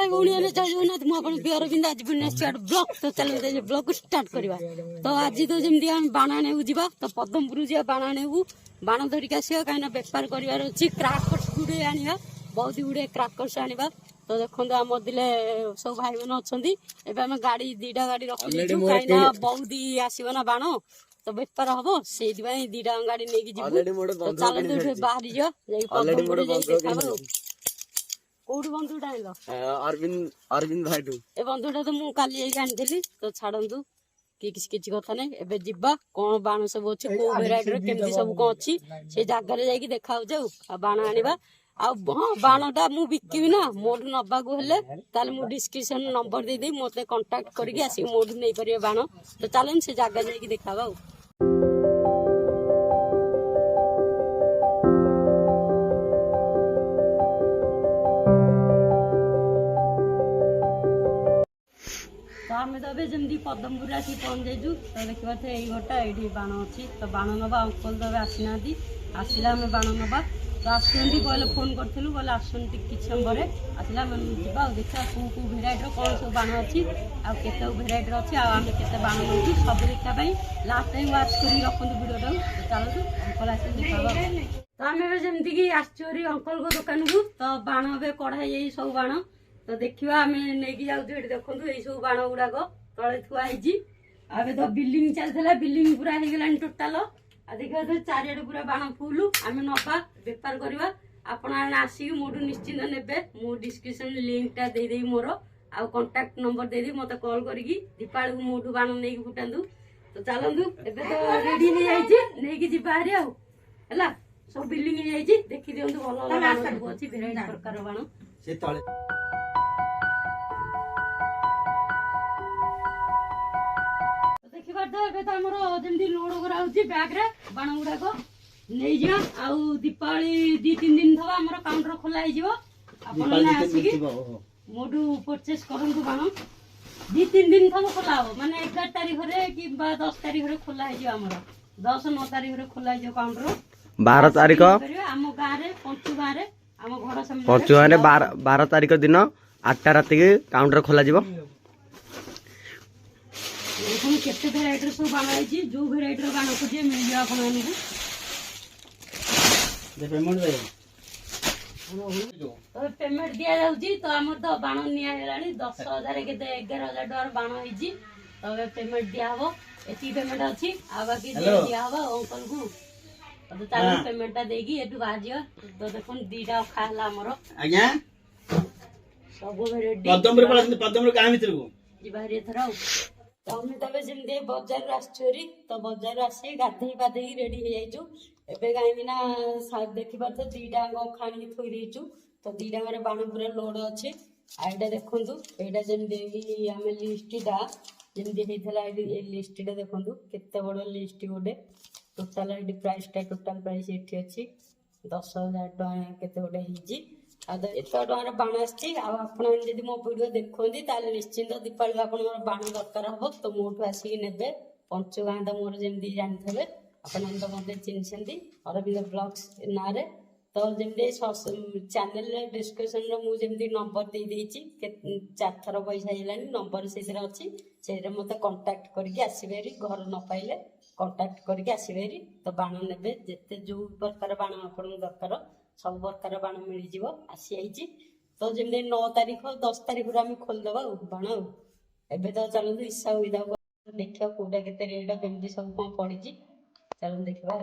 भाई भौणी जय जगन्नाथ मुझे अरविंद आज भुवनेश्वर ब्लॉक तो चलो ब्लॉक को स्टार्ट करवा। तो आज तो जमी आम बाण आने जा तो पद्मपुर जा बाण आने बाण धरिक आसा कहीं बेपार करार अच्छी क्राकर्स गुड़े आना बहुत गुड़े क्राकर्स आना। तो देखो आम दिले सब भाई मैंने अच्छा एम गाड़ी दीटा गाड़ी रखी कहीं बहुत आसो ना बाण तो बेपार हम से दीटा गाड़ी नहीं तो चलो बाहरी जा कोड बंधुटा आइल अरविंद भाई ए बंधुटा तो मुझे काली आनी तो छाड़ू किसी कथा ना एबे जीवा कौन बाण सब अच्छे कौ भेराइटर केमती सब कौन अच्छी से जगार जाकि देखा बाण आनिबा हाँ बाणटा मु बिकिबी ना मोर नबाकू हेले मु डिस्क्रिप्शन नंबर दे मत कंटाक्ट करके आसिक मोर नहीं पारे बाण तो चलन से जगह जाकि देखा। तो आम तो जमी पद्मपुर आसी पहुँच जाइए तो देखा यही गोटा ये बाण अच्छी तो बाण नवा अंकल तो आसी ना आसला आम बाण नवा तो आसुँच कहले फोन करूँ कहले आसुँच कि समय आसला जा देखा कौ कौ भेराइटर कौन सब बाण अच्छी आते भेराइटर अच्छी आम के बाण नौ सब देखापी लास्ट टाइम वाच कर रखु भिडियो चलतु अंकल आस देखा। तो आम जमीक आसरी अंकल को दुकान को तो बाण ए कढ़ाई सब बाण तो देखा आम नहीं जाऊँ देखो ये सब बाण गुड़ाक तले थुआई आम तो बिल्डिंग चलता बिल्डिंग पूरा हो गला टोटाल देखा तो चारिआडे पूरा बाण फुल आम नवा बेपार करवा आपण आसिक मोटू निश्चिंत ने मु डिस्क्रिप्शन लिंकटा दे मोर आउ कंटाक्ट नंबर दे मत कॉल करके दीपावली को मोटू बाण नहीं फुटातु तो चलतु एबे तो रेडी हो जाइए जी बाहर आला सब बिल्डिंग हो जाइए देखी दिंतु भल बाण सब अच्छी भेराइटी प्रकार बाण से जमी लोड कराऊँ बैग्रे बाण गुड़ाक नहीं जा दीपावली 2-3 दिन थवा आम काउंटर खोला आसिक मोटू परचेस करूँ बाण 2-3 दिन थव खोला हम माने 11 तारीख कि 10 तारीख खोला आम 10-9 तारीख खोला काउंटर 12 तारीख आम गाँव में पंचु गाँव आम घर पंचु गाँव 12 तारीख दिन 8टा राति काउंटर खोल केते भेराइटर सब बाण है जो भेराइटर बाण खोजे मिल जाए आपको तो पेमेंट दि जाऊँगी तो आम तो बाण नि 10,000 के 11,000 टकर बाण होती तो पेमेंट दिहब ये पेमेंट अच्छी बाकी दिहब अंकल को तो चलो पेमेंटा देगी एटू बाहर तो देखो 2टा अखा है आमर सब बाहर एथर तमें तब जमी बजार आसरी तो बजार आसे गाधे पाधे रेडी हो जाइचु एबे कहीं ना देखी पार 2टा खाणी थोई देचु तो 2टा बाण पूरा लोड अच्छे आईटा देखु यहाँ जमी आम लिस्टा जमी होता लिस्टा देखु केते बड़ लिस्ट गोटे टोटाल ये प्राइसटा टोटाल प्राइस ये अच्छी 10,000 टଙ୍କା केते गोटे होती एत टकर बाण आदि मो वीडियो देखते ताले निश्चिंत दीपावली आप बाण दरकार हम तो मोटू आसिक ने पंचु गाँ तो मोर जमी जानते आपने तो मत चिन्ह अरविंद ब्लॉग्स ना तो जमी चैनल डिस्क्रिप्शन मुझे नंबर दे 4 थर पैसा है नंबर से अच्छी से मत कंटाक्ट करके आसबे घर न पाइले कंटाक्ट करके आसबे तो बाण ने जिते जो प्रकार बाण आपको दरकार सब प्रकार बाण मिल आसी तो जमी 9 तारीख 10 तारीख आम खोलदेवा बाण एबे तो चलते इच्छा हुई देखा कौटा के रेट केमती सब कौन पड़ी चलो देखा।